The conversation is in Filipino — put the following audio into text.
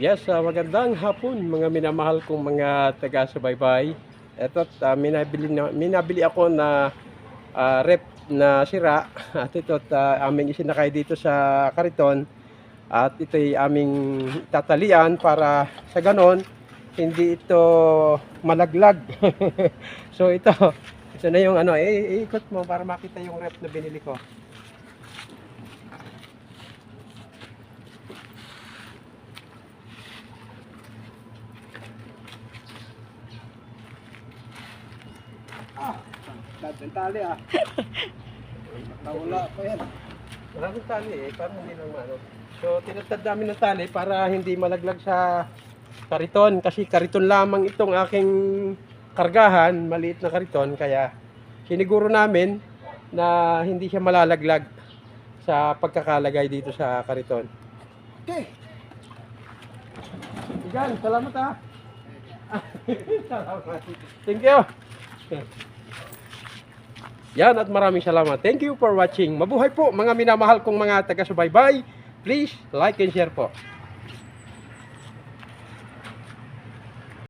Yes, magandang hapon mga minamahal kong mga taga-subaybay. Eto't minabili ako na rep na sira at ito't aming isinakay dito sa kariton at ito'y aming tatalian para sa ganon hindi ito malaglag. So ito na yung ano, iikot mo para makita yung rep na binili ko. Dating tali Nawala pa yan. Maraming tali parang hindi lang ano. So tinatad namin ng tali para hindi malaglag sa kariton. Kasi kariton lamang itong aking kargahan, maliit na kariton. Kaya siniguro namin na hindi siya malalaglag sa pagkakalagay dito sa kariton. Okay. Igan, salamat Salamat. Thank you. Yan at maraming salamat. Thank you for watching. Mabuhay po mga minamahal kong mga taga-subaybay. Please like and share po.